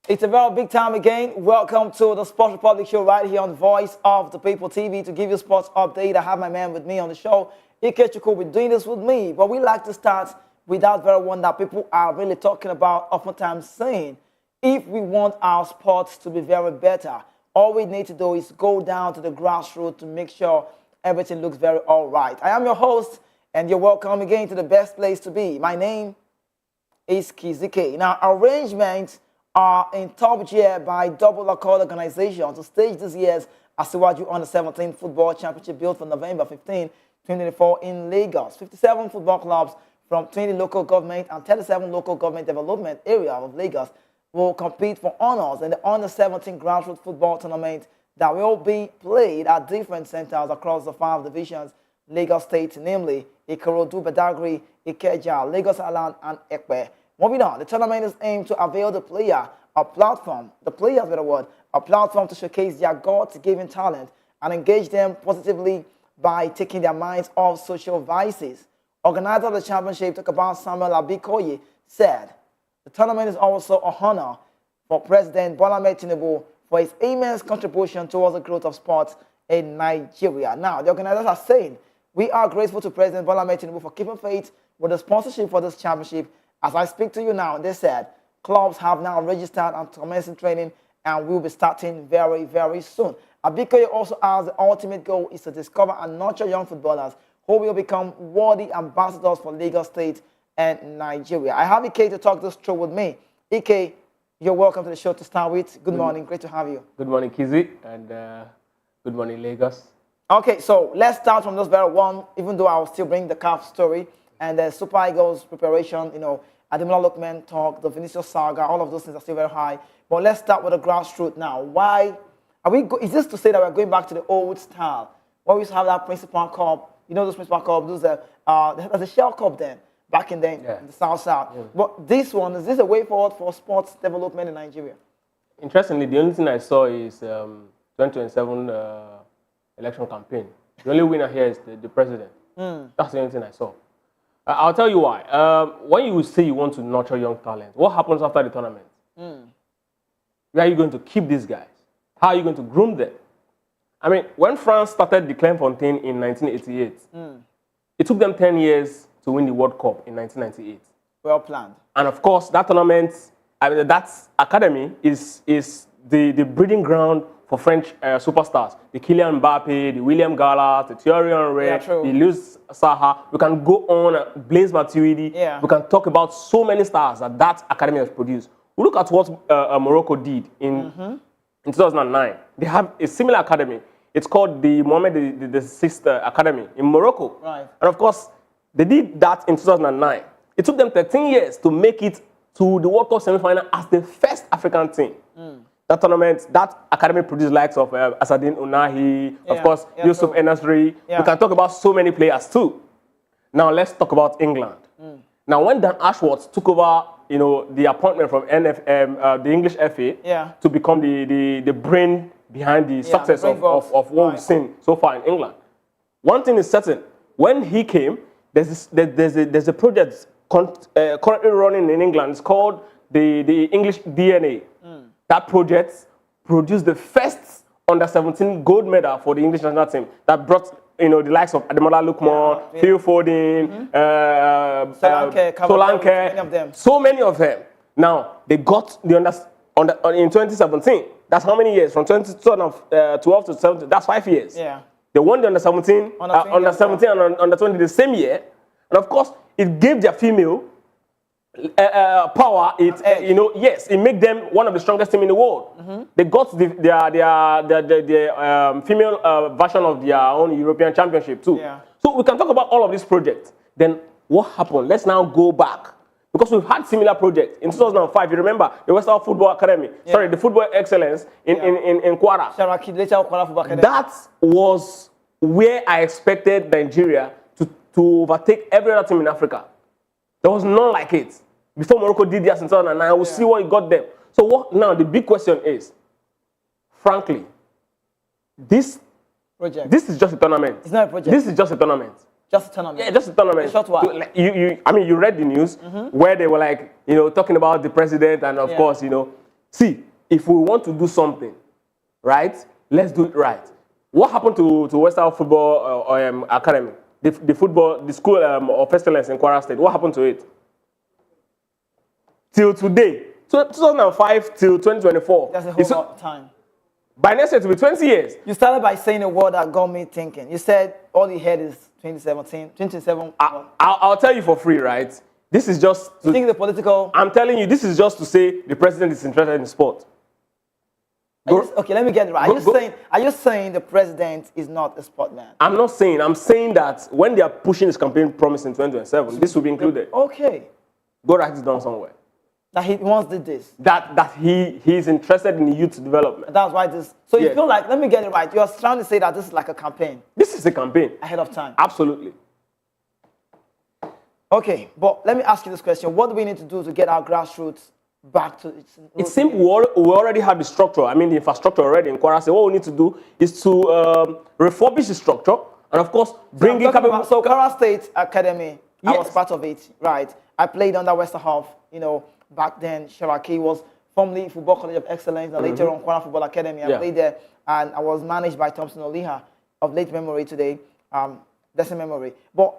It's a very big time again. Welcome to the Sports Republic show right here on Voice of the People TV to give you sports update. I have my man with me on the show. Ike Chukwu will be doing this with me, but we like to start with that very one that people are really talking about, oftentimes saying, if we want our sports to be very better, all we need to do is go down to the grassroots to make sure everything looks very all right. I am your host, and you're welcome again to the best place to be. My name is Kizike. Now, arrangements are in top gear by Double Accord Organization to stage this year's Asiwaju Under-17 Football Championship built for November 15, 2024 in Lagos. 57 football clubs from 20 local government and 37 local government development area of Lagos will compete for honors in the Under-17 grassroots football tournament that will be played at different centers across the 5 divisions Lagos State, namely Ikorodu, Badagry, Ikeja, Lagos Island, and Ekpe. Moving on, the tournament is aimed to avail the player a platform, a platform to showcase their God-given talent and engage them positively by taking their minds off social vices. Organizer of the championship, talk about Samuel Abikoye, said, the tournament is also a honor for President Bola Ahmed Tinubu for his immense contribution towards the growth of sports in Nigeria. Now, the organizers are saying, we are grateful to President Bola Ahmed Tinubu for keeping faith with the sponsorship for this championship. As I speak to you now, they said, clubs have now registered and commencing training and will be starting very, very soon. Abikoye also has the ultimate goal is to discover and nurture young footballers who will become worthy ambassadors for Lagos State and Nigeria. I have Ike to talk this through with me. Ike, you're welcome to the show to start with. Good morning. Great to have you. Good morning, Kizzy, and good morning, Lagos. Okay, so let's start from this very one, even though I'll still bring the CAF story and the Super Eagles preparation, Ademola Lookman talk, the Vinicius saga, all of those things are still very high. But let's start with the grassroots now. Why are we? Is this to say that we're going back to the old style, where we used to have that Principal Cup? You know, those Principal Cup, there's a Shell Cup then, back in then, in the South. Yeah. But this one, is this a way forward for sports development in Nigeria? Interestingly, the only thing I saw is 2027 election campaign. The only winner here is the president. That's the only thing I saw. I'll tell you why. When you say you want to nurture young talent, what happens after the tournament? Where are you going to keep these guys? How are you going to groom them? I mean, when France started the Clairefontaine in 1988, it took them 10 years to win the World Cup in 1998. Well planned. And of course, that tournament, that academy is the breeding ground for French superstars. The Kylian Mbappe, the William Gallas, the Thierry Henry, the Luis Saha. We can go on, Blaise Matuidi. Yeah. We can talk about so many stars that academy has produced. We look at what Morocco did in 2009. They have a similar academy. It's called the Mohammed VI Academy in Morocco. Right. And of course, they did that in 2009. It took them 13 years to make it to the World Cup semi-final as the first African team. That tournament, that academy produced likes of Asadin Unahi, of course, Yusuf Enasri. We can talk about so many players too. Now let's talk about England. Now when Dan Ashworth took over, the appointment from the English FA to become the brain behind the success of what we've seen so far in England. One thing is certain: when he came, there's a project currently running in England. It's called the English DNA. That project produced the first under-17 gold medal for the English national team that brought, the likes of Ademola Lookman, Phil Foden, Solanke, so many of them. Now, they got the in 2017. That's how many years? From 2012 to 17, that's 5 years. Yeah. They won the under-17, under-17 and under-20 the same year. And of course, it gave their female power. Yes, it made them one of the strongest team in the world. They got the female version of their own European championship too. Yeah. So we can talk about all of these projects. Then what happened? Let's now go back, because we've had similar projects in 2005. You remember the Western Football Academy? Yeah. Sorry, the Football Excellence in Kwara. That was where I expected Nigeria to overtake every other team in Africa. There was none like it. Before Morocco did this in 2009, we'll see what it got them. So what now? The big question is, frankly, this is just a tournament. It's not a project. This is just a tournament. Just a tournament. Yeah, just a tournament. A short while. I mean, you read the news where they were like, talking about the president and of course, See, if we want to do something, right, let's do it right. What happened to Western Football Academy? The school of excellence in Kwara State. What happened to it? Till today, 2005 till 2024. That's a whole lot of time. By next year, it will be 20 years. You started by saying a word that got me thinking. You said all you had is 2017, 2027. I'll tell you for free, right? This is just to, you think the political... I'm telling you, this is just to say the president is interested in sport. Okay, let me get it right. Are you saying the president is not a sportman? I'm not saying. I'm saying that when they are pushing his campaign promise in 2027, this will be included. Okay. Go write it down somewhere. That he wants to do this. That he is interested in youth development. That's why this. So you feel like, let me get it right. You're trying to say that this is like a campaign. This is a campaign. Ahead of time. Absolutely. Okay, but let me ask you this question. What do we need to do to get our grassroots back to its... It's simple. We already have the structure. I mean, the infrastructure already in Kwara State. What we need to do is to refurbish the structure and, of course, bring in capable... So Kwara State Academy, I was part of it, right? I played under Westerhoff, you know, back then. Sharaki was formerly Football College of Excellence, and later on Kwara Football Academy. I played there, and I was managed by Thompson Oliha of late memory today. That's a memory. But,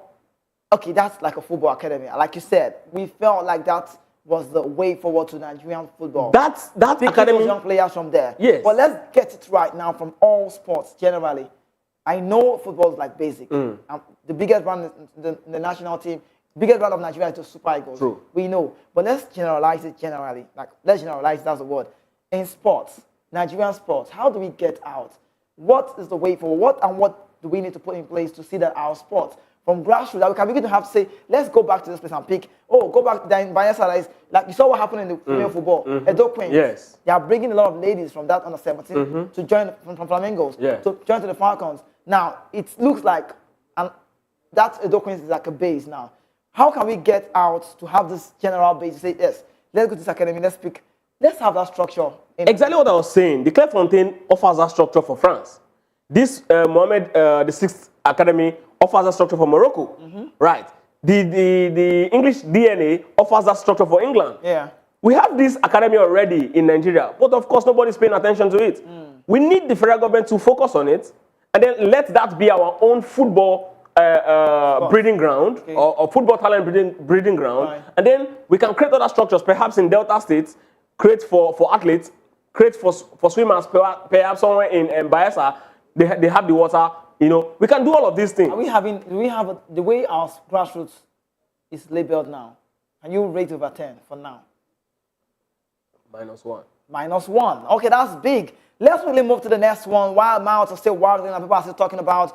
okay, that's like a football academy. Like you said, we felt like that was the way forward to Nigerian football. That academy... young players from there. Yes. But let's get it right now from all sports generally. I know football is like basic. The biggest brand in the national team, biggest brand of Nigeria is the Super Eagles. True. We know. But let's generalize it generally. Like, let's generalize, that's the word. In sports, Nigerian sports, how do we get out? What is the way forward? What do we need to put in place to see that our sports, from grassroots, that we can begin to have to say, let's go back to this place and pick, go back there in Bayelsa, like you saw what happened in the female football. Edo Queens. Yes. They are bringing a lot of ladies from that under 17 to join from Flamingos, to join to the Falcons. Now, it looks like that Edo Queens is like a base now. How can we get out to have this general base to say, yes, let's go to this academy, let's have that structure. Exactly what I was saying. The Clairefontaine offers that structure for France. This Mohammed the Sixth Academy offers that structure for Morocco. Right. The English DNA offers that structure for England. Yeah. We have this academy already in Nigeria, but of course nobody's paying attention to it. We need the federal government to focus on it, and then let that be our own football breeding ground, or football talent breeding ground, and then we can create other structures, perhaps in Delta states, create for athletes, create for swimmers, perhaps somewhere in Bayelsa, they have the water. You know, we can do all of these things. Do we have the way our grassroots is labeled now? Can you rate over 10 for now? -1. -1. Okay, that's big. Let's really move to the next one. While mouths are still watering and people are still talking about,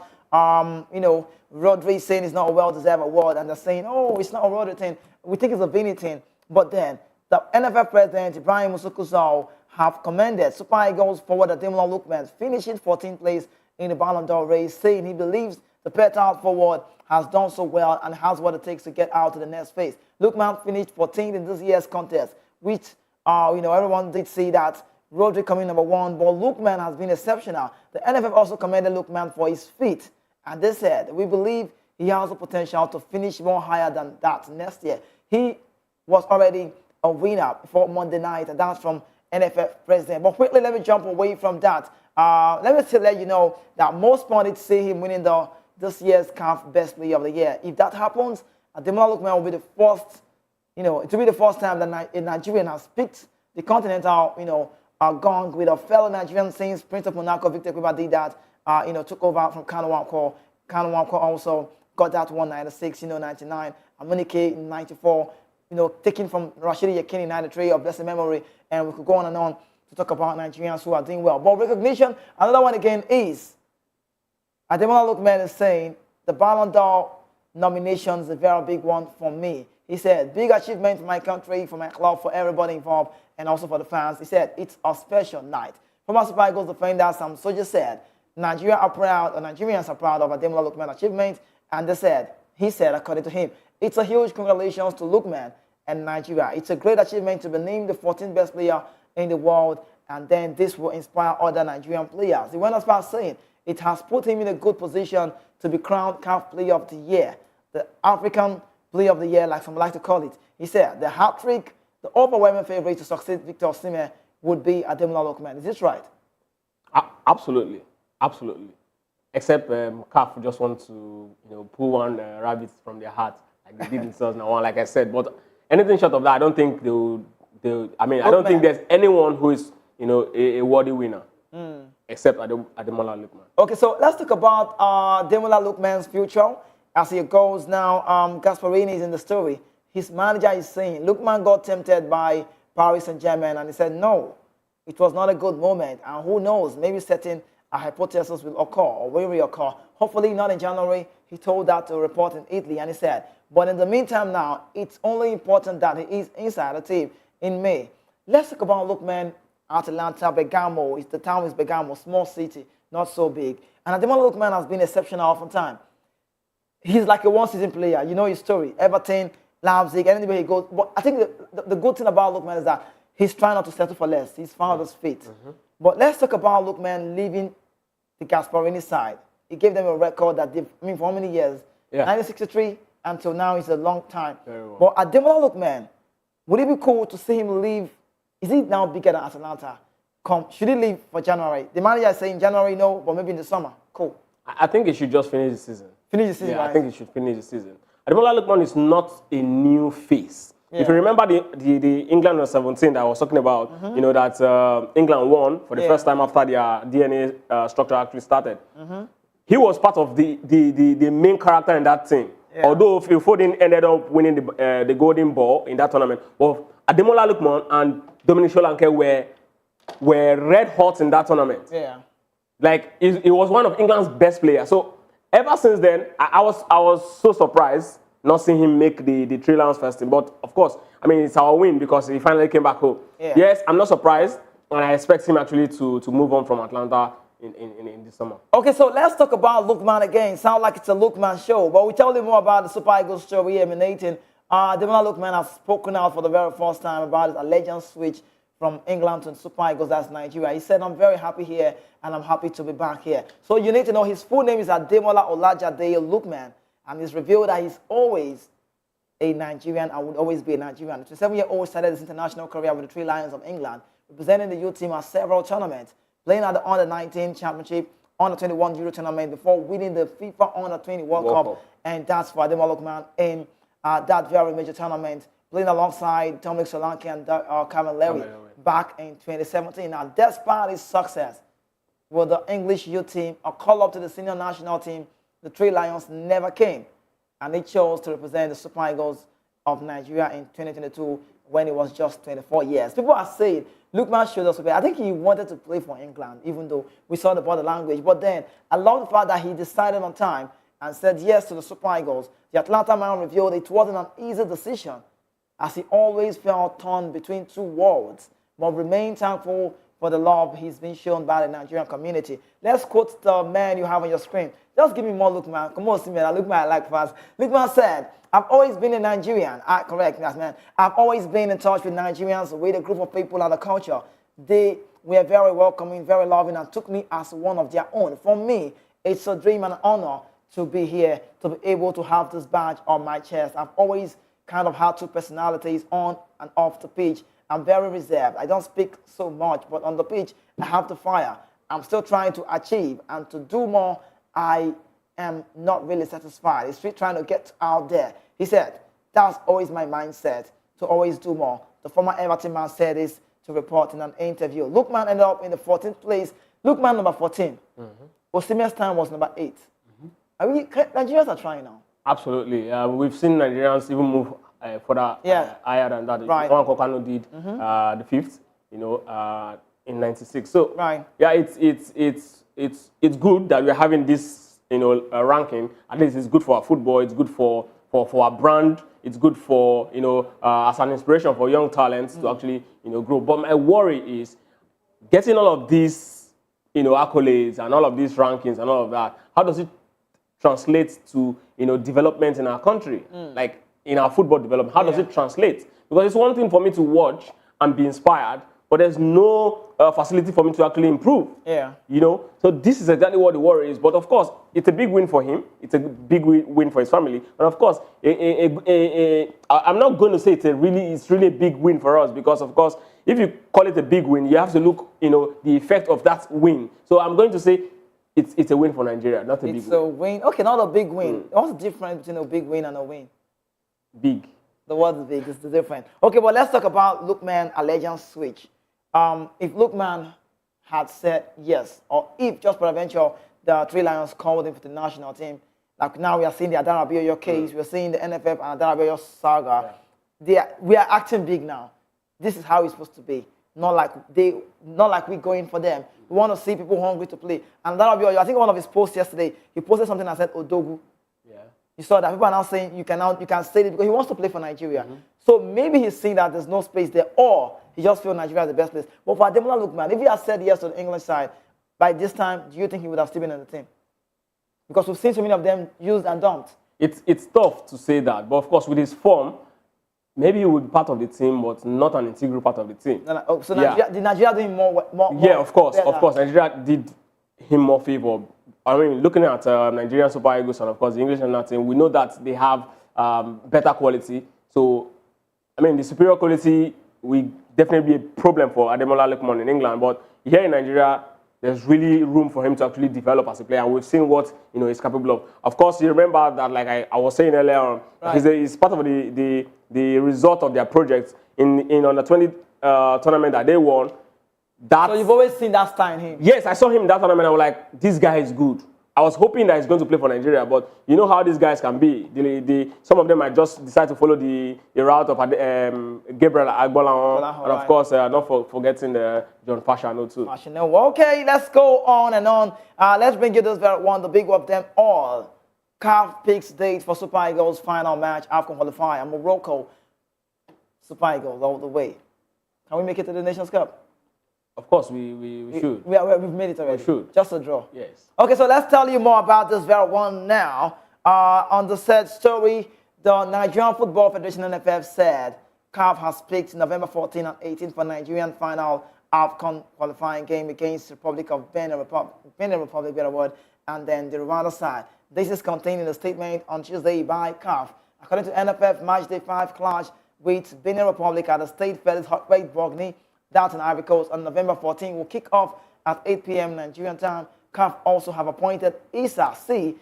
you know, Rodri saying it's not a well-deserved award, and they're saying, oh, it's not a Rodri thing. We think it's a Vinny thing. But then, the NFL president, Ibrahim Musukuzao, have commended Super Eagles forward Ademola Lookman, finishing 14th place in the Ballon d'Or race, saying he believes the Petard forward has done so well and has what it takes to get out to the next phase. Lookman finished 14th in this year's contest, which, you know, everyone did see that Rodri coming #1, but Lookman has been exceptional. The NFF also commended Lookman for his feat, and they said, we believe he has the potential to finish more higher than that next year. He was already a winner for Monday night, and that's from NFF president. But quickly, let me jump away from that. Let me still let you know that most pundits see him winning this year's CAF Best Player of the Year. If that happens, Ademola Lookman will be the first, you know, it will be the first time that a Nigerian has picked the continental, you know, gong with a fellow Nigerian since Prince of Monaco, Victor Kwiba did that, you know, took over from Kanu Nwankwo. Kanu Nwankwo also got that 196, you know, 99, Amunike in 94, you know, taken from Rashidi Yekini in 93 of blessed memory, and we could go on and on to talk about Nigerians who are doing well. But recognition, another one again is, Ademola Lookman is saying, the Ballon d'Or nomination is a very big one for me. He said, big achievement for my country, for my club, for everybody involved, and also for the fans. He said, it's a special night. Former Super Eagles defender Sam Soja said, Nigerians are proud of Ademola Lookman's achievement, and he said, according to him, it's a huge congratulations to Lookman and Nigeria. It's a great achievement to be named the 14th best player in the world, and then this will inspire other Nigerian players. He went as far as saying it has put him in a good position to be crowned CAF Player of the Year, the African Player of the Year, like some like to call it. He said the hat-trick, the overwhelming favorite to succeed Victor Osimhen, would be Ademola Lookman. Is this right? Absolutely, absolutely. Except CAF just want to pull one rabbit from their hat like they did in 2001, like I said. But anything short of that, I don't think they'll. I mean, I don't think there's anyone who is a worthy winner except Ademola Lookman. Okay, so let's talk about Ademola Lookman's future as he goes now. Gasparini is in the story. His manager is saying Lookman got tempted by Paris Saint-Germain, and he said no, it was not a good moment, and who knows, maybe certain hypothesis will occur or will reoccur. Hopefully not in January. He told that to a report in Italy, and he said, but in the meantime now, it's only important that he is inside the team in May. Let's talk about Lookman at Atlanta, Bergamo. The town is Bergamo, small city, not so big. And Ademola Lookman has been exceptional oftentimes. He's like a one-season player. You know his story. Everton, Leipzig, anywhere he goes. But I think the good thing about Lookman is that he's trying not to settle for less. He's found his feet. But let's talk about Lookman leaving the Gasparini side. He gave them a record that they've, I mean, for how many years? 1963 until now is a long time. Very well. But Ademola Lookman, would it be cool to see him leave? Is he now bigger than Atalanta? Should he leave for January? The manager is saying January, no, but maybe in the summer. Cool. I think he should just finish the season. Finish the season, yeah, right? I think he should finish the season. Ademola Lookman is not a new face. Yeah. If you remember the England under 17 that I was talking about, you know, that England won for the first time after their DNA structure actually started. He was part of the main character in that team. Yeah. Although Phil Foden ended up winning the golden ball in that tournament, but Ademola Lookman and Dominic Solanke were red hot in that tournament. Yeah. Like, he was one of England's best players. So ever since then, I was so surprised not seeing him make the 3 Lions first team. But of course, I mean, it's our win because he finally came back home. Yeah. Yes, I'm not surprised, and I expect him actually to move on from Atlanta in this summer. Okay, so let's talk about Lookman again. Sounds like it's a Lookman show, but we tell you more about the Super Eagles story emanating. Ademola Lookman has spoken out for the very first time about his alleged switch from England to Super Eagles, that's Nigeria. He said, I'm very happy here, and I'm happy to be back here. So you need to know his full name is Ademola Olajade Lookman, and he's revealed that he's always a Nigerian and would always be a Nigerian. The 27-year-old started his international career with the 3 Lions of England, representing the youth team at several tournaments, playing at the Under-19 Championship, Under-21 Euro tournament before winning the FIFA Under-20 World Cup. And that's for Ademola Lookman in that very major tournament, playing alongside Dominic Solanke and Kevin Leary back in 2017. Now, despite his success with the English youth team, a call-up to the senior national team, the 3 Lions never came. And he chose to represent the Super Eagles of Nigeria in 2022 when he was just 24 years. People are saying, Lookman showed us, I think he wanted to play for England, even though we saw the body language. But then, I love the fact that he decided on time and said yes to the Super Eagles. The Atlanta man revealed it wasn't an easy decision, as he always felt torn between 2 worlds, but remained thankful for the love he's been shown by the Nigerian community. Let's quote the man you have on your screen. Just give me more Lookman. Come on, see me. Lookman I like fast. Lookman said, I've always been a Nigerian. Correct, yes, man. I've always been in touch with Nigerians, with a group of people and the culture. They were very welcoming, very loving, and took me as one of their own. For me, it's a dream and an honor to be here, to be able to have this badge on my chest. I've always kind of had 2 personalities on and off the pitch. I'm very reserved. I don't speak so much, but on the pitch, I have the fire. I'm still trying to achieve and to do more. I am not really satisfied. It's still trying to get out there. He said, that's always my mindset, to always do more. The former Everton man said this to report in an interview. Lookman ended up in the 14th place. Lookman number 14. Osimhen's time was number 8. Nigerians are trying now. Absolutely. We've seen Nigerians even move further higher than that. Right. Juan Kokano did the 5th, you know, in '96. So yeah, it's good that we're having this, you know, ranking. At least it's good for our football. It's good for our brand. It's good for, you know, as an inspiration for young talents to actually, you know, grow. But my worry is getting all of these, you know, accolades and all of these rankings and all of that. How does it translate to, you know, development in our country? Like in our football development, how does it translate? Because it's one thing for me to watch and be inspired, but there's no facility for me to actually improve. Yeah. You know, so this is exactly what the worry is. But of course, it's a big win for him. It's a big win for his family. And of course, I'm not going to say it's really a big win for us, because of course, if you call it a big win, you have to look, you know, the effect of that win. So I'm going to say it's a win for Nigeria, not a big win. It's a win. Okay, not a big win. What's the difference between a big win and a win? Big. The word is big. It's the difference. Okay, but let's talk about Lookman allegiance switch. If Lookman had said yes, or if just peradventure the Three Lions called him for the national team, like now we are seeing the Adara Abiyoyo case, we're seeing the NFF and Adara Abiyoyo saga. Yeah. We are acting big now. This is how it's supposed to be. Not like we're going for them. We want to see people hungry to play. And Adara Abiyoyo, I think one of his posts yesterday, he posted something that said Odogu. Yeah. You saw that people are now saying you can say it because he wants to play for Nigeria. So maybe he's seeing that there's no space there, or he just feels Nigeria is the best place. But for Ademola Lookman, if he had said yes to the English side, by this time, do you think he would have still been in the team? Because we've seen so many of them used and dumped. It's tough to say that, but of course with his form, maybe he would be part of the team, but not an integral part of the team. So Nigeria, did Nigeria do him more? Yeah, of course. Nigeria did him more favor. I mean, looking at Nigerian Super Eagles and of course the English national team, we know that they have better quality. So, I mean, the superior quality will definitely be a problem for Ademola Lookman in England. But here in Nigeria, there's really room for him to actually develop as a player. And we've seen what he's capable of. Of course, you remember that, like I was saying earlier on, he's part of the result of their project in under 20 tournament that they won. So you've always seen that star in him? Yes, I saw him in that tournament. I was like, this guy is good. I was hoping that he's going to play for Nigeria, but you know how these guys can be. Some of them might just decide to follow the route of Gabriel Agbola, and of course, not forgetting John Fashanu too. Well, okay, let's go on and on. Let's bring you this very one, the big one of them all. CAF picks date for Super Eagles final match, AFCON qualifier, Morocco. Super Eagles all the way. Can we make it to the Nations Cup? Of course, we should. We've made it already. We should. Just a draw. Yes. Okay, so let's tell you more about this very one now. On the said story, the Nigerian Football Federation NFF said CAF has picked November 14 and 18 for Nigerian final AFCON qualifying game against the Republic of Benin Republic, and then the Rwanda side. This is contained in a statement on Tuesday by CAF. According to NFF, Matchday 5 clash with Benin Republic at the State Fed's Hot Rate Bogni, that's in Ivory Coast, on November 14 will kick off at 8 p.m. Nigerian time. CAF also have appointed Issa C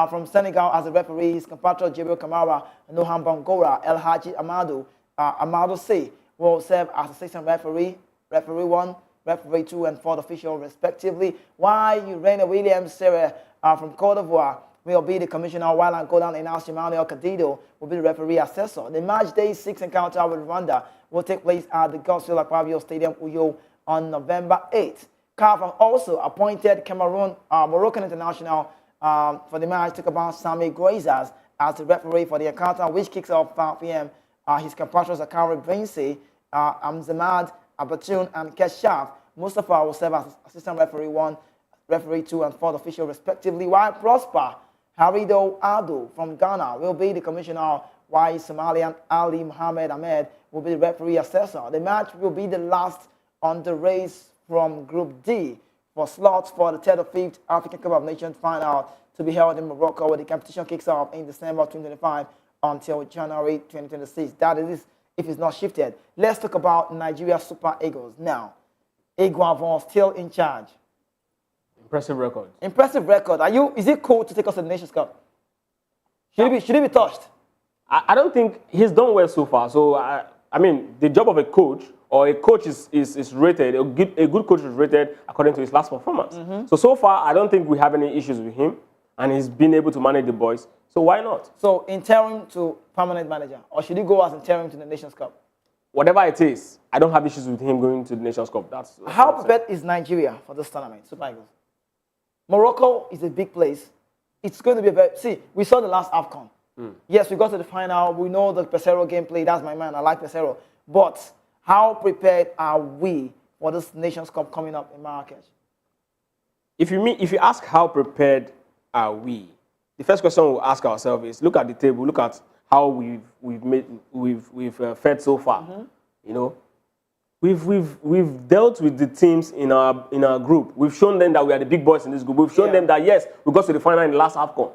from Senegal as a referee. His compatriot Jibril Kamara, Noham Bangora, El Haji Amadou C will serve as assistant referee, referee 1, referee 2, and 4th official respectively. While Urena Williams Serre from Cote d'Ivoire will be the commissioner, while Angolan Inácio Manuel Cadido will be the referee assessor. The match day 6 encounter with Rwanda will take place at the Godswill Aquavio Stadium, Uyo, on November 8th. CAF also appointed Moroccan international for the match, took about Sami Guizas as the referee for the encounter, which kicks off 5 p.m. His compatriots are Akari Bensi, Amzamad Abatoun, and Keshaf Mustafa will serve as assistant referee 1, referee 2, and 4th official respectively, while Prosper Harido Ado from Ghana will be the commissioner, while Somalian Ali Mohammed Ahmed will be the referee assessor. The match will be the last on the race from Group D for slots for the 3rd or 5th African Cup of Nations final to be held in Morocco, where the competition kicks off in December 2025 until January 2026. That is, if it's not shifted. Let's talk about Nigeria Super Eagles now. Iguavon still in charge. Impressive record. Impressive record. Is it cool to take us to the Nations Cup? Should he be touched? I don't think he's done well so far. So, I mean, the job of a coach or a coach is rated, a good coach is rated according to his last performance. So far, I don't think we have any issues with him, and he's been able to manage the boys. So why not? So interim to permanent manager, or should he go as interim to the Nations Cup? Whatever it is, I don't have issues with him going to the Nations Cup. That's how prepared is Nigeria for this tournament, Super Eagles? Morocco is a big place. It's going to be a very... See, we saw the last AFCON. Yes, we got to the final. We know the Pesero gameplay. That's my man. I like Pesero. But how prepared are we for this Nations Cup coming up in Marrakech? If you ask how prepared are we, the first question we'll ask ourselves is: look at the table. Look at how we've fared so far. You know, We've dealt with the teams in our group. We've shown them that we are the big boys in this group. We've shown them that yes, we got to the final in the last AFCON,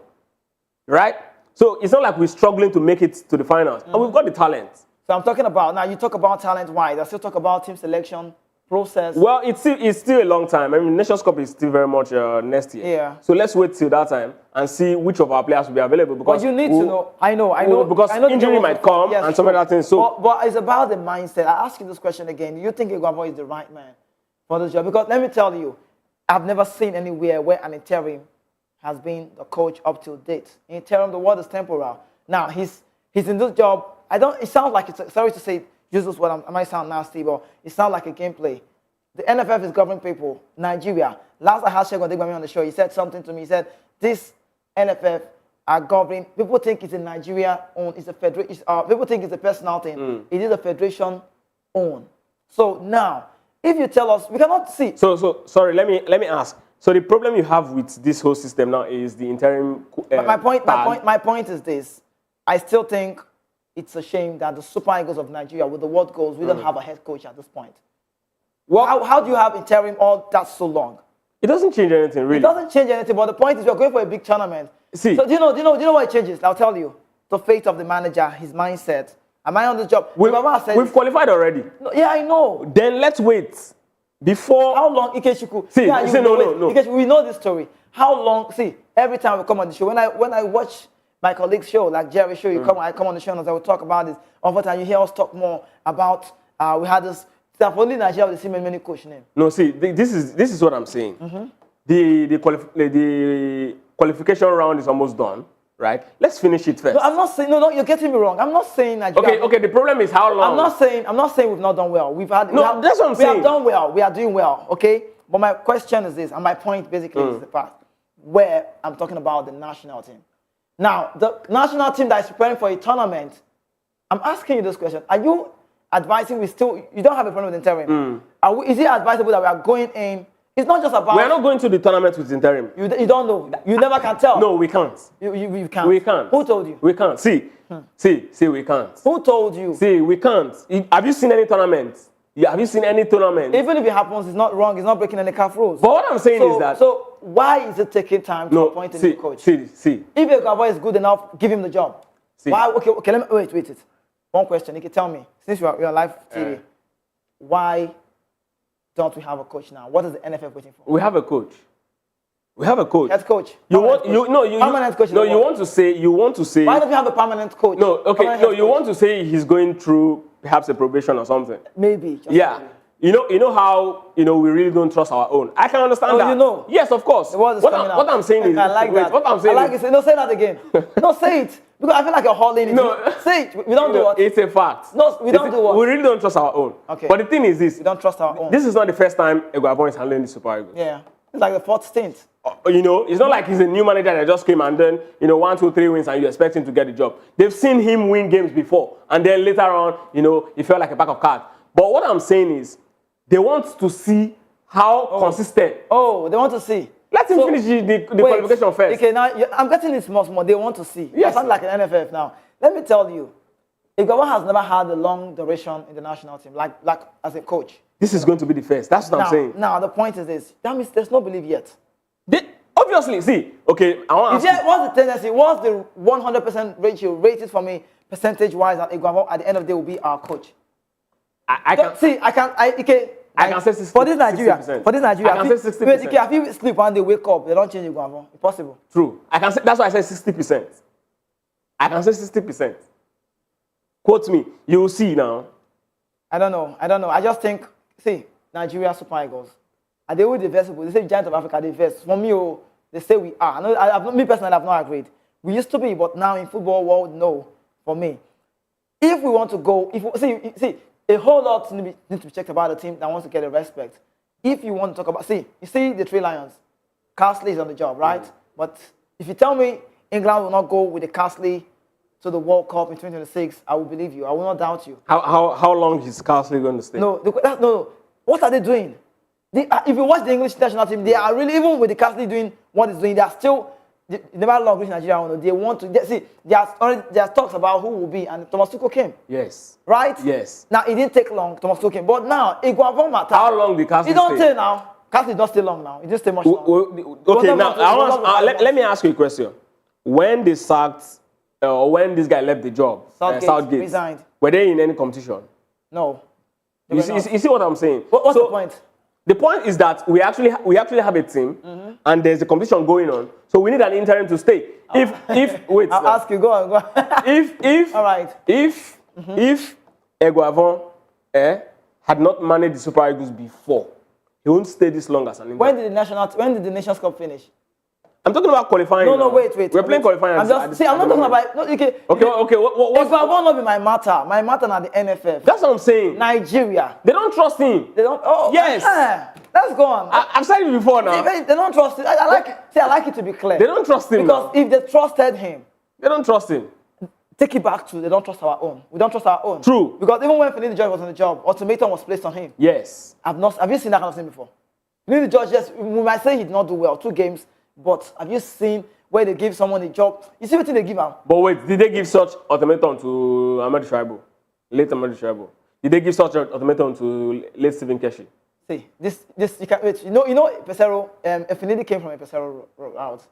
right? So it's not like we're struggling to make it to the finals, and we've got the talent. So I'm talking about now. You talk about talent-wise. I still talk about team selection process. Well, it's still a long time. I mean, Nations Cup is still very much next year. Yeah. So let's wait till that time and see which of our players will be available. Because you need to know. I know. Because injury might come and some other things. So, but it's about the mindset. I ask you this question again. Do you think Iguavo is the right man for this job? Because let me tell you, I've never seen anywhere where an interim has been the coach up till date. Interim, the word is temporal. Now he's in this job. It sounds like it's sorry to say. Use this word. I might sound nasty, but it sounds like a gameplay. The NFF is governing people. Nigeria. Last I had Shegun Degbami on the show, he said something to me. He said, this NFF are governing. People think it's a Nigeria own. It's a federation. People think it's a personal thing. It is a federation own. So now, if you tell us, we cannot see. So sorry. Let me ask. So the problem you have with this whole system now is the interim. My point is this. I still think it's a shame that the Super Eagles of Nigeria, with the world goals, we don't have a head coach at this point. Well, how do you have interim all that so long? It doesn't change anything, really. It doesn't change anything, but the point is we're going for a big tournament. See, so do you know what it changes? I'll tell you. The fate of the manager, his mindset. Am I on the job? We've qualified already. No, yeah, I know. Then let's wait. Before... How long, Ikechukwu? See, no. Ikechukwu, we know this story. How long... See, every time we come on the show, when I watch my colleague's show, like Jerry's show, I come on the show and I will talk about this. Over time, you hear us talk more about... we had this... Only Nigeria with the same many coach name. No, see, this is what I'm saying. The qualification round is almost done, right? Let's finish it first. No, I'm not saying no. You're getting me wrong. I'm not saying Nigeria. Okay. The problem is how long. I'm not saying we've not done well. That's what I'm saying. We have done well. We are doing well. Okay. But my question is this, and my point basically is the part where I'm talking about the national team. Now, the national team that is preparing for a tournament, I'm asking you this question: are you advising you don't have a problem with interim? Is it advisable that we are going in? It's not just about... We are not going to the tournament with interim. You don't know. You never can tell. No, we can't. You can't. We can't. Who told you? We can't. See, we can't. Who told you? See, we can't. Have you seen any tournament? Have you seen any tournament? Even if it happens, it's not wrong. It's not breaking any CAF rules. But what I'm saying is that... So why is it taking time to appoint a new coach? See. If Iguavo is good enough, give him the job. See. Why? Okay, let me... Wait. One question. You can tell me, since we are live TV, why don't we have a coach now? What is the NFF waiting for? We have a coach. Head coach. You want to say. Why don't you have a permanent coach? No, okay. You want to say he's going through perhaps a probation or something. Maybe. Yeah. Maybe. You know how we really don't trust our own. I can understand that. You know. Yes, of course. What I'm saying is. I like that. What I'm saying. I like it. No, say that again. No, say it. Because I feel like you're hauling it. No. Say it. We don't do what? It's a fact. No, we don't do what? We really don't trust our own. Okay. But the thing is this. We don't trust our own. This is not the first time Iguavo is handling the Super Eagles. Yeah. It's like the fourth stint. It's not like he's a new manager that just came and then, 1, 2, 3 wins and you expect him to get the job. They've seen him win games before. And then later on, he felt like a pack of cards. But what I'm saying is, they want to see how consistent. Oh, they want to see. Let him finish the qualification first. Okay, now I'm getting it small. They want to see. Yes. It sounds like an NFF now. Let me tell you, Iguavo has never had a long duration in the national team, like as a coach. This is going to be the first. That's what I'm saying. Now, the point is this. That means there's no belief yet. Obviously, see, okay, I want to ask what's the tendency? What's the 100% ratio rated for me, percentage-wise, that Iguavo at the end of the day will be our coach? I can say 60%. For this Nigeria, I can say 60%. If you sleep and they wake up, they don't change Iguavo. Impossible. True. That's why I said 60%. I can say 60%. Quote me. You will see now. I don't know. I just think, Nigeria Super Eagles. Are they with the best people? They say Giant of Africa, they best. For me, they say we are. Me personally, I've not agreed. We used to be, but now in football world, no. For me, if we want to go, a whole lot needs to be checked about the team that wants to get the respect. If you want to talk about, you see the Three Lions. Castley is on the job, right? But if you tell me England will not go with the Castley to the World Cup in 2026, I will believe you. I will not doubt you. How long is Castley going to stay? No. What are they doing? If you watch the English national team, they are really, even with the Castley doing what he's doing, they are still they never long reach Nigeria. They want to see. There's talks about who will be, and Thomas Tuchel came. Yes. Right. Yes. Now it didn't take long. Thomas Tuchel came, but now Iguavon matter. How long did Castle stay? He don't stay now. Castle did not stay long now. It didn't stay much long. Okay, now let me ask you a question. When they sacked, or when this guy left the job, Southgate resigned. Were they in any competition? No. You see what I'm saying? What's the point? The point is that we actually have a team, and there's a competition going on. So we need an interim to stay. Wait. I'll ask you. Go on. If all right. If Iguavon had not managed the Super Eagles before, he won't stay this long as an interim. When did the Nations Cup finish? I'm talking about qualifying. No, wait. We're playing qualifying. I'm not talking about. No, okay. Okay. What not be my matter? My matter not the NFF. That's what I'm saying. Nigeria. They don't trust him. They don't. Oh, yes. Let's go on. I've said it before now. They don't trust it. I like it. See, I like it to be clear. They don't trust him because if they trusted him, they don't trust him. Take it back to they don't trust our own. We don't trust our own. True. Because even when Finidi George was on the job, ultimatum was placed on him. Yes. Have you seen that kind of thing before? Finidi George, yes, we might say he did not do well, 2 games, but have you seen where they give someone a job? You see what they give him? But wait, did they give such ultimatum to Ahmed Shaibu? Late Ahmed Shaibu? Did they give such ultimatum to late Stephen Keshi? See, this you can't wait. You know, Pesero. Finidi came from a Pesero route.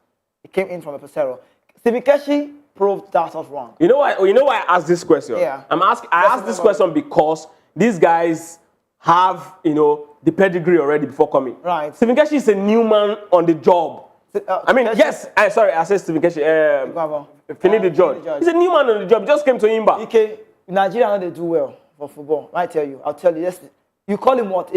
He came in from a Pesero. Stephen Keshi proved that was wrong. You know why? I asked this question. Yeah. I asked this question because these guys have the pedigree already before coming. Right. Stephen Keshi is a new man on the job. I mean, yes. I said Stephen Keshi. Finidi George. He's a new man on the job. He just came to Imba. Okay. Nigeria, they do well for football. I'll tell you. Yes. You call him what?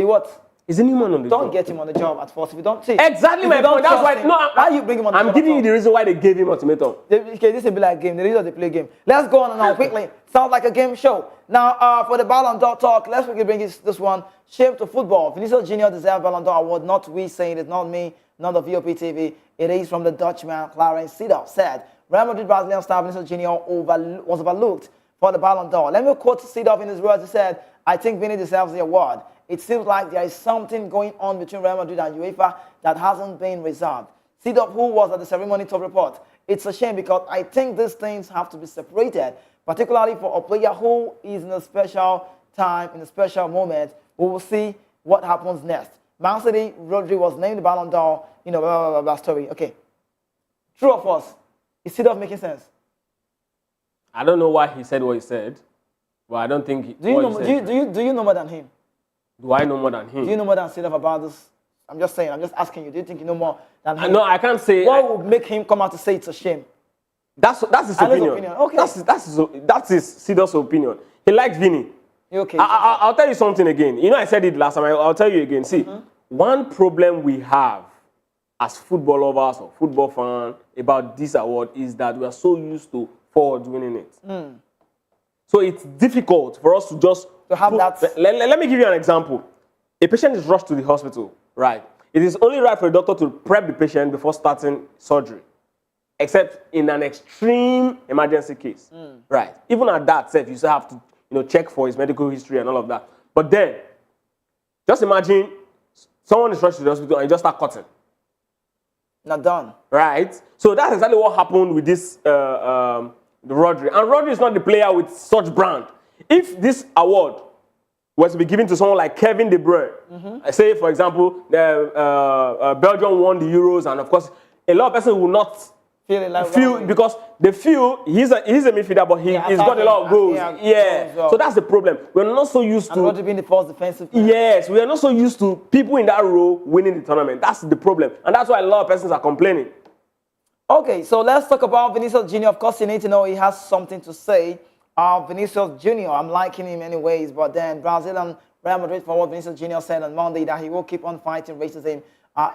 He's a new man on the job. Don't get him on the job at first. If you don't see. Exactly my point. That's why. Why you bring him on the job? I'm giving you the reason why they gave him ultimatum. Okay, this will be like a game. The reason they play game. Let's go on now quickly. Sounds like a game show. Now, for the Ballon d'Or talk, let's quickly bring this one. Shame to football. Vinicius Junior deserves Ballon d'Or award. Not we saying it. Not me. Not the VOP TV. It is from the Dutchman Clarence Seedorf. Said Real Madrid Brazilian star Vinicius Junior was overlooked for the Ballon d'Or. Let me quote Seedorf in his words. He said, "I think Vinny deserves the award. It seems like there is something going on between Real Madrid and UEFA that hasn't been resolved." Seedorf, who was at the ceremony, to report, "It's a shame because I think these things have to be separated, particularly for a player who is in a special time, in a special moment. We will see what happens next." Man City, Rodri was named the Ballon d'Or, blah, blah, blah, blah, story. Okay. True or false? Is Seedorf making sense? I don't know why he said what he said, but I don't think. Do you know more than him? Do I know more than him? Do you know more than Seedorf about this? I'm just saying. I'm just asking you. Do you think you know more than him? No, I can't say. What would make him come out to say it's a shame? That's his opinion. Okay. That's his Seedorf's opinion. He likes Vinny. Okay. I'll tell you something again. I said it last time. I'll tell you again. See, one problem we have as football lovers or football fans about this award is that we are so used to forwards winning it. So it's difficult for us to just have that. Let me give you an example. A patient is rushed to the hospital, right? It is only right for a doctor to prep the patient before starting surgery, except in an extreme emergency case, right? Even at that, you still have to check for his medical history and all of that. But then, just imagine someone is rushed to the hospital and you just start cutting. Not done. Right? So that's exactly what happened with this the Rodri. And Rodri is not the player with such brand. If this award was to be given to someone like Kevin De Bruyne, say, for example, Belgium won the Euros, and of course, a lot of people will not feel because they feel he's a midfielder, but he's got a lot of goals. So that's the problem. We're not so used to Rodri being the first defensive player. Yes, we are not so used to people in that role winning the tournament. That's the problem, and that's why a lot of persons are complaining. Okay, so let's talk about Vinicius Junior. Of course, you need to know he has something to say. Vinicius Junior, I'm liking him anyways, but then Brazilian Real Madrid forward Vinicius Junior said on Monday that he will keep on fighting racism,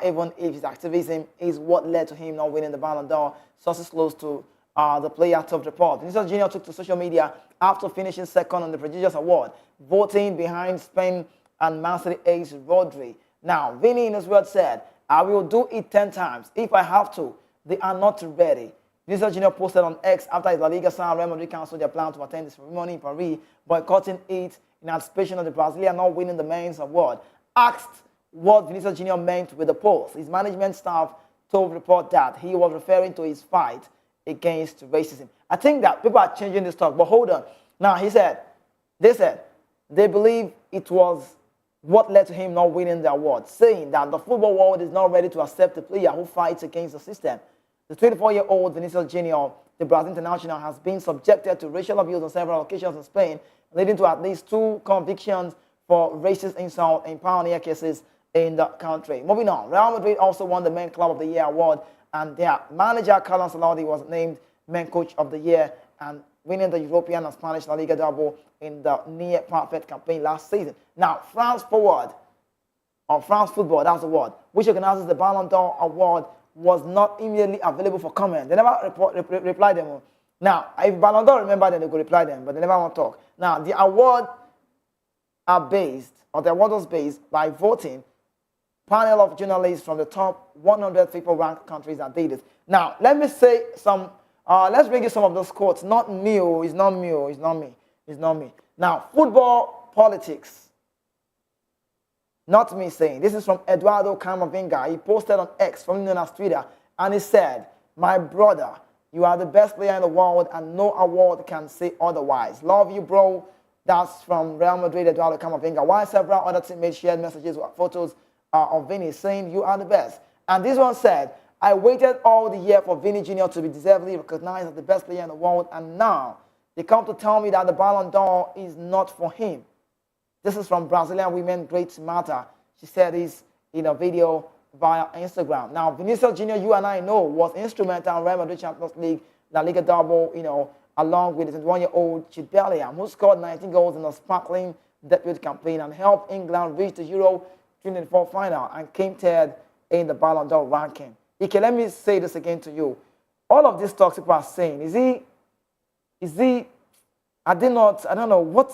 even if his activism is what led to him not winning the Ballon d'Or. Sources close to the player top report. Vinicius Junior took to social media after finishing second on the prestigious award, voting behind Spain and Man City ace Rodri. Now, Vinny in his words said, "I will do it 10 times if I have to. They are not ready." Vinicius Junior posted on X after his La Liga side Real Madrid canceled their plan to attend the ceremony in Paris, boycotting it in anticipation of the Brazilian not winning the men's award. Asked what Vinicius Junior meant with the post, his management staff told report that he was referring to his fight against racism. I think that people are changing this talk, but hold on. Now, they said, they believe it was what led to him not winning the award, saying that the football world is not ready to accept a player who fights against the system. The 24-year-old Vinicius Jr., the Brazil international, has been subjected to racial abuse on several occasions in Spain, leading to at least 2 convictions for racist insult and pioneer cases in the country. Moving on, Real Madrid also won the Men Club of the Year award, and their manager, Carlos Ancelotti, was named Men Coach of the Year and winning the European and Spanish La Liga double in the near-perfect campaign last season. Now, France Forward, or France Football, that's the word, which organizes the Ballon d'Or award, was not immediately available for comment. They never replied them. Now, if Ballon d'Or remember them, they could reply them, but they never want to talk. Now, the award was based by voting panel of journalists from the top 100 people-ranked countries that did it. Now, let me say let's bring you some of those quotes. Not me, it's not me, it's not me, it's not me. Now, football politics. Not me saying. This is from Eduardo Camavinga. He posted on X, formerly known as Twitter, and he said, "My brother, you are the best player in the world, and no award can say otherwise. Love you, bro." That's from Real Madrid, Eduardo Camavinga. While several other teammates shared messages with photos of Vini saying, "You are the best." And this one said, "I waited all the year for Vini Jr. to be deservedly recognized as the best player in the world, and now they come to tell me that the Ballon d'Or is not for him." This is from Brazilian women Great Marta. She said this in a video via Instagram. Now, Vinicius Jr., you and I know, was instrumental in Real Madrid Champions League, La Liga double, along with the 21-year-old Jude Bellingham, who scored 19 goals in a sparkling debut campaign and helped England reach the Euro 2024 final and came third in the Ballon d'Or ranking. Ike, let me say this again to you. All of these talks people are saying, I don't know,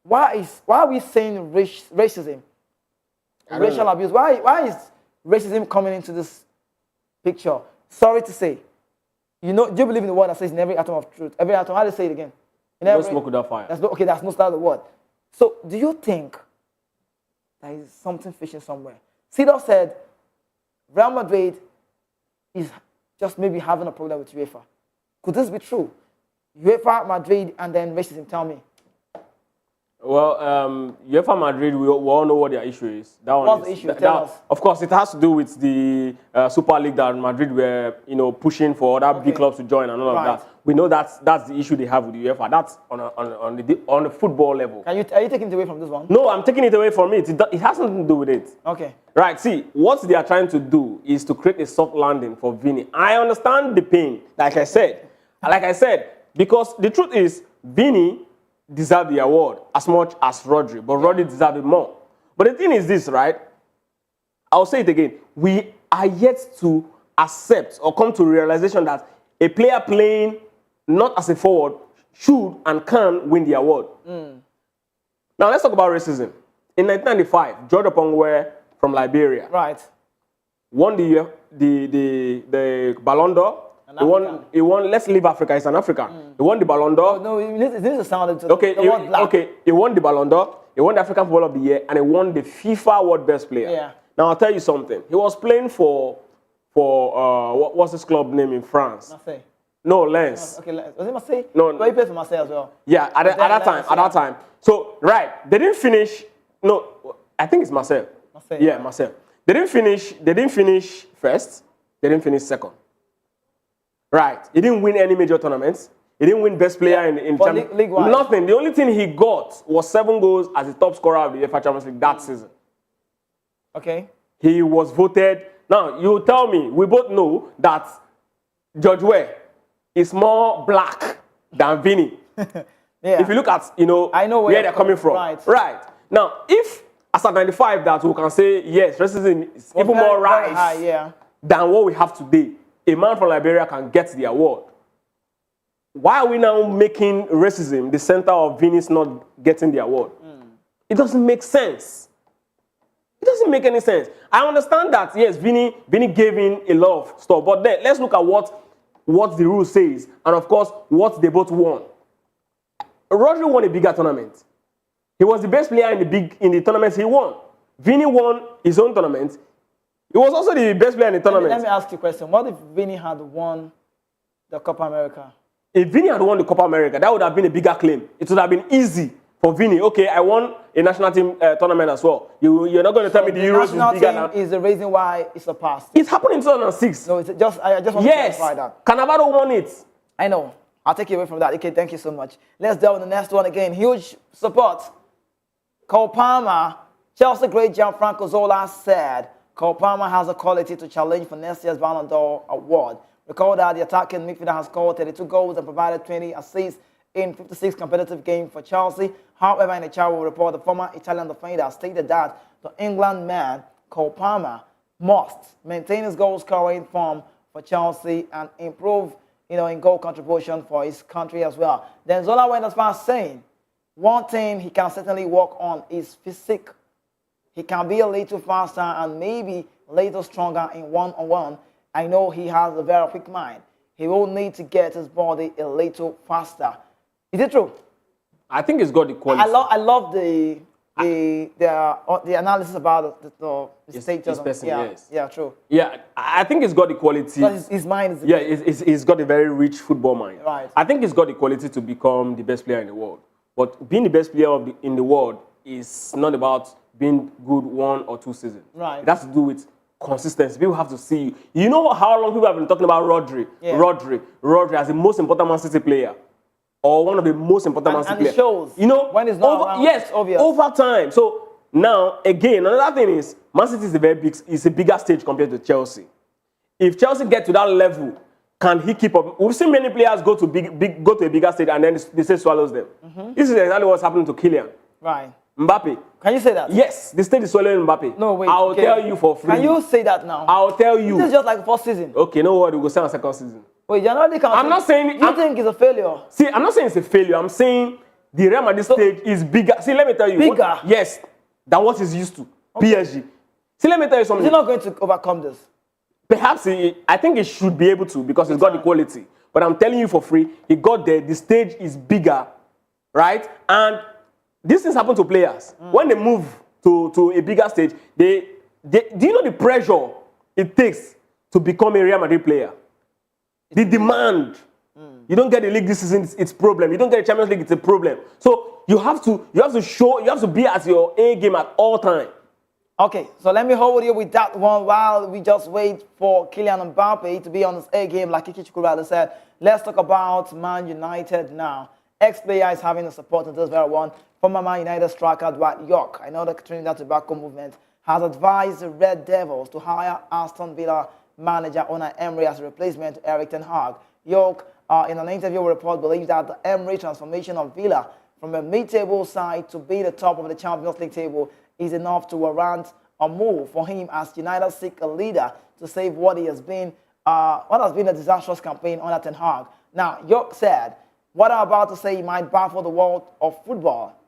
why are we saying racism? Racial abuse. Why is racism coming into this picture? Sorry to say. Do you believe in the word that says in every atom of truth? Every atom, how do you say it again? No smoke without fire. That's no start of the word. So do you think there is something fishing somewhere? Cedar said Real Madrid is just maybe having a problem with UEFA. Could this be true? UEFA, Madrid, and then racism, tell me. Well, UEFA Madrid, we all know what their issue is. What's the issue? Tell us. Of course, it has to do with the Super League that Madrid were, pushing for other big clubs to join and all of that. We know that's the issue they have with UEFA. That's on the football level. Are you taking it away from this one? No, I'm taking it away from it. It has nothing to do with it. Okay. Right. See, what they are trying to do is to create a soft landing for Vini. I understand the pain, like I said, because the truth is, Vini deserve the award as much as Rodri, but Rodri deserved it more. But the thing is this, right? I'll say it again. We are yet to accept or come to a realization that a player playing not as a forward should and can win the award. Now, let's talk about racism. In 1995, George Opongwe from Liberia won the Ballon d'Or. He won. Let's leave Africa. He's an African. He won the Ballon d'Or. No, it needs to sound okay. He won the Ballon d'Or. He won the African Footballer of the Year, and he won the FIFA World Best Player. Yeah. Now I'll tell you something. He was playing for what's his club name in France? Marseille. No, Lens. Okay, Lens. Was it Marseille? No. But he played for Marseille as well. Yeah, at that time. So they didn't finish. No, I think it's Marseille. Marseille. Yeah, Marseille. They didn't finish first. They didn't finish second. Right. He didn't win any major tournaments. He didn't win best player in League-wise. Nothing. The only thing he got was 7 goals as the top scorer of the UEFA Champions League that season. Okay. He was voted. Now, you tell me, we both know that George Weah is more black than Vini. If you look at, I know where they're coming from. Right. Now, if as at 95 that we can say, yes, racism is even more rise than what we have today, a man from Liberia can get the award. Why are we now making racism the center of Vini's not getting the award? It doesn't make sense. It doesn't make any sense. I understand that, yes, Vini gave in a lot of stuff, but then let's look at what the rule says, and of course, what they both won. Rodri won a bigger tournament. He was the best player in the tournaments he won. Vini won his own tournament. He was also the best player in the tournament. Let me ask you a question. What if Vinny had won the Copa America? If Vinny had won the Copa America, that would have been a bigger claim. It would have been easy for Vinny. Okay, I won a national team tournament as well. You're not going to tell me the Euros is bigger now. Is the reason why it's surpassed. It happened in 2006. No, I just want to clarify that. Cannavaro won it. I know. I'll take you away from that. Okay, thank you so much. Let's delve in the next one again. Huge support. Cole Palmer, Chelsea great Gianfranco Zola said Cole Palmer has the quality to challenge for next year's Ballon d'Or award. Recall that the attacking midfielder has scored 32 goals and provided 20 assists in 56 competitive games for Chelsea. However, in a travel report, the former Italian defender stated that the England man, Cole Palmer, must maintain his goal scoring form for Chelsea and improve in goal contribution for his country as well. Then Zola went as far as saying, one thing he can certainly work on is physique. He can be a little faster and maybe a little stronger in one-on-one. I know he has a very quick mind. He will need to get his body a little faster. Is it true? I think he's got the quality. I love the analysis about the status. Yes. Yeah, true. Yeah, I think he's got the quality. His mind is he's got a very rich football mind. Right. I think he's got the quality to become the best player in the world. But being the best player in the world is not about being good 1 or 2 seasons. Right. It has to do with consistency. People have to see you. You know how long people have been talking about Rodri? Yeah. Rodri as the most important Man City player. Or one of the most important Man City players. And it shows. When it's not around, yes, it's obvious. Over time. So now, again, another thing is, Man City is a bigger stage compared to Chelsea. If Chelsea get to that level, can he keep up? We've seen many players go to a bigger stage and then the stage swallows them. This is exactly what's happening to Kylian. Right. Mbappe. Can you say that? Yes, the stage is swallowing Mbappe. No, wait. I'll tell you for free. Can you say that now? I'll tell you. This is just like first season. Okay, no worry, we'll go second season. Wait, you're not counting. I'm not saying... You think it's a failure? See, I'm not saying it's a failure. I'm saying the Real Madrid stage is bigger. See, let me tell you. Bigger? Yes, than what he's used to. Okay. PSG. See, let me tell you something. Is he not going to overcome this? Perhaps I think he should be able to because he's got the quality. But I'm telling you for free, he got there. The stage is bigger, right? And these things happen to players. When they move to a bigger stage, do you know the pressure it takes to become a Real Madrid player? The demand. You don't get the league this season, it's a problem. You don't get the Champions League, it's a problem. So you have to be at your A game at all time. Okay, so let me hold you with that one while we just wait for Kylian Mbappe to be on his A game, like Kiki Chukwurade said. Let's talk about Man United now. Ex-player is having a support in this very one. Former Man United striker Dwight York, I know the Trinidad Tobacco movement, has advised the Red Devils to hire Aston Villa manager Unai Emery as a replacement to Erik ten Hag. York, in an interview report, believes that the Emery transformation of Villa from a mid-table side to be the top of the Champions League table is enough to warrant a move for him as United seek a leader to save what has been a disastrous campaign under Ten Hag. Now, York said, what I'm about to say might baffle the world of football,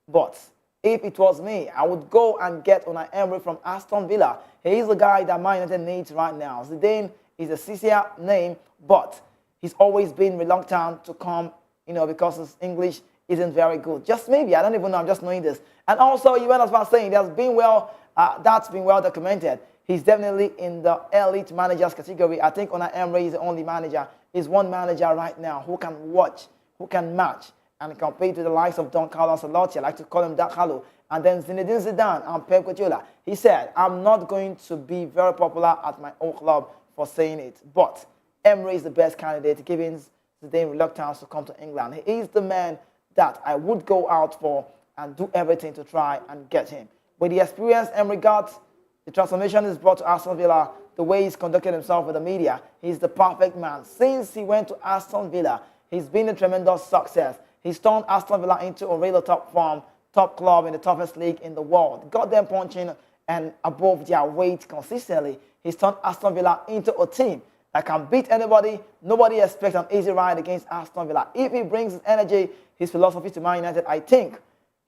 but if it was me, I would go and get Unai Emery from Aston Villa. He is the guy that Man United needs right now. Zidane is a sexier name, but he's always been reluctant to come, because his English isn't very good. Just maybe, I don't even know, I'm just knowing this. And also, you went as far as saying that's been well documented. He's definitely in the elite managers category. I think Unai Emery is the only manager. He's one manager right now who can watch, who can match, and compete with the likes of Don Carlo Ancelotti. I like to call him Don Carlo. And then Zinedine Zidane and Pep Guardiola. He said, I'm not going to be very popular at my own club for saying it, but Emery is the best candidate, given Zidane reluctance to come to England. He is the man that I would go out for and do everything to try and get him. With the experience Emery got, the transformation is brought to Aston Villa, the way he's conducted himself with the media, he's the perfect man. Since he went to Aston Villa, he's been a tremendous success. He's turned Aston Villa into a real top form, top club in the toughest league in the world. Got them punching and above their weight consistently. He's turned Aston Villa into a team that can beat anybody. Nobody expects an easy ride against Aston Villa. If he brings his energy, his philosophy to Man United, I think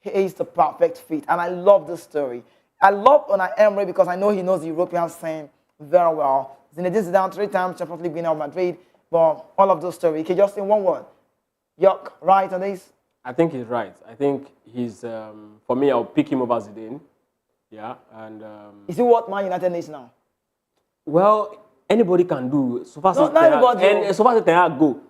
he is the perfect fit. And I love this story. I love Unai Emery because I know he knows the European scene very well. Zinedine Zidane 3 times Champions League winner of Madrid. But all of those stories, he just in one word. Yuck, right on this? I think he's right. I think he's, for me, I'll pick him over Zidane. Yeah, and... is he what Man United needs now? Well, anybody can do. So far, No, not everybody. and so far, they are go.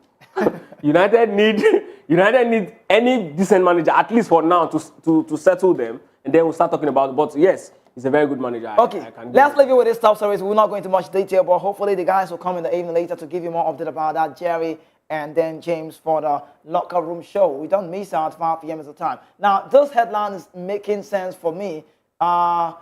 United need any decent manager, at least for now, to settle them, and then we'll start talking about it. But yes, he's a very good manager. Okay, let's leave you with this top stories. We're not going into much detail, but hopefully the guys will come in the evening later to give you more update about that, Jerry and then James, for the locker room show. We don't miss out. 5 p.m. is the time. Now, this headline is making sense for me. I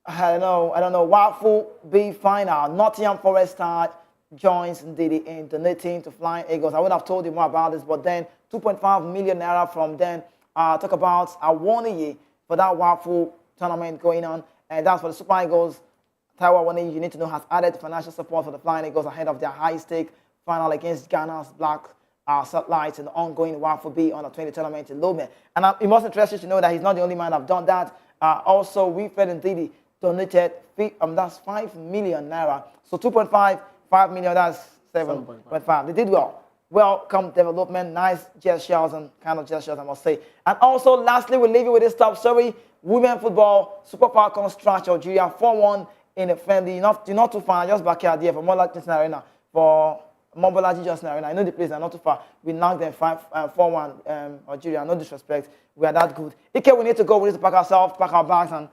don't know. Waffle B final. Nottingham Forest star joins Ndidi in donating to Flying Eagles. I would have told you more about this, but then 2.5 million naira from then. Talk about Awoniyi for that Waffle tournament going on, and that's for the Super Eagles. Taiwo Awoniyi, you need to know, has added financial support for the Flying Eagles ahead of their high-stake final against Ghana's Black Satellites in the ongoing Waffle B on the 20 tournament in Lookman. And it must interest you to know that he's not the only man that's done that. Also, Wilfred Ndidi donated that's 5 million naira. So 5 million, that's 7.5. They did well. Welcome development, nice gestures and kind of gestures, I must say. And also, lastly, we'll leave you with this top story. Women football, Super Falcons trash Algeria 4-1 in a friendly. Not too far, just back here for Mobolaji Johnson Arena. For Mobolaji Johnson Arena. I know the place, they're not too far. We knocked them 4-1 Algeria, no disrespect. We are that good. Ike, we need to go. We need to pack ourselves, pack our bags, and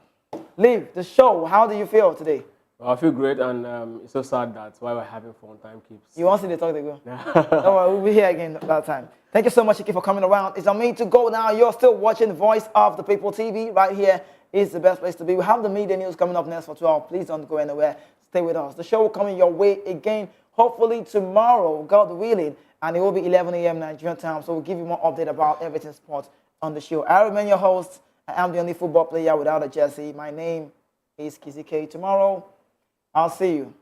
leave the show. How do you feel today? Well, I feel great, and it's so sad that while we're having fun, time keeps. You want to see the talk they go? Don't worry, we'll be here again at that time. Thank you so much, Ike, for coming around. It's on me to go now. You're still watching Voice of the People TV. Right here is the best place to be. We have the media news coming up next for 12. Please don't go anywhere. Stay with us. The show will come in your way again, hopefully tomorrow, God willing, and it will be 11 a.m. Nigerian time. So we'll give you more update about everything sports on the show. I remain your host. I am the only football player without a jersey. My name is Kizzy K. Tomorrow, I'll see you.